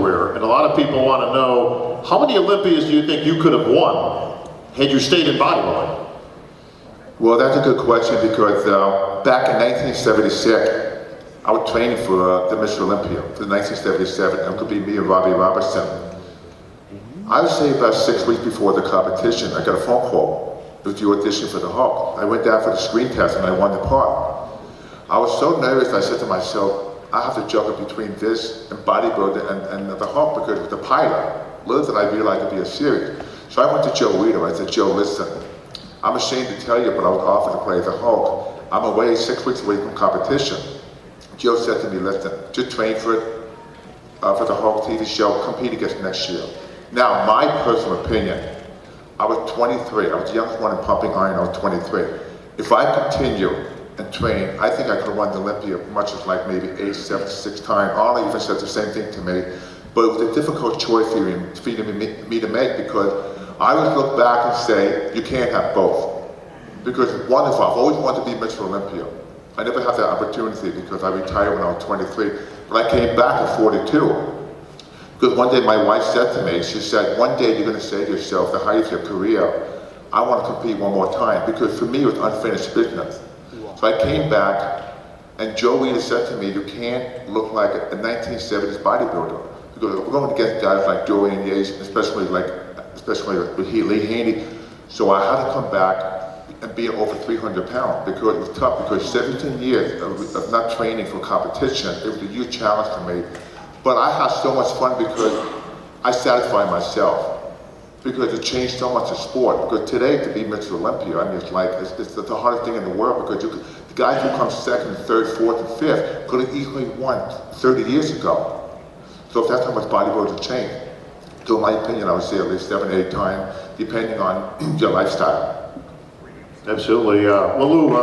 career, and a lot of people want to know, how many Olympias do you think you could have won had you stayed in bodybuilding? Well, that's a good question because back in 1976, I was training for the Mr. Olympia for 1977. It could be me and Robbie Robertson. I would say about 6 weeks before the competition, I got a phone call. It was the audition for the Hulk. I went down for the screen test and I won the part. I was so nervous, I said to myself, I have to juggle between this and bodybuilding and the Hulk because it was the pilot. Little did I realize it'd be a series. So I went to Joe Weider. I said, Joe, listen, I'm ashamed to tell you, but I was offered to play the Hulk. I'm away 6 weeks away from competition. Joe said to me, listen, just train for it, for the Hulk TV show, compete against next year. Now, my personal opinion, I was 23. I was the youngest one in pumping iron. I was 23. If I continue and train, I think I could have won the Olympia much as like maybe 8, 7, 6 times. Arnold even said the same thing to me. But it was a difficult choice for me to make because I would look back and say, you can't have both. Because one of us, I've always wanted to be Mr. Olympia. I never had that opportunity because I retired when I was 23. But I came back at 42. Because one day my wife said to me, she said, one day you're going to say to yourself, the height of your career, I want to compete one more time. Because for me, it was unfinished business. So I came back, and Joe Weider said to me, you can't look like a 1970s bodybuilder. Because we're going against guys like Dorian Yates, especially with Lee Haney. So I had to come back and be over 300 pounds because it was tough, because 17 years of not training for competition, it was a huge challenge to me. But I had so much fun because I satisfied myself. Because it changed so much of sport. Because today, to be Mr. Olympia, I mean, it's the hardest thing in the world, because the guys who come second, third, fourth, and fifth could have easily won 30 years ago. So if that's how much bodybuilding changed. So in my opinion, I would say at least 7, 8 times, depending on your lifestyle. Absolutely. Well, Lou,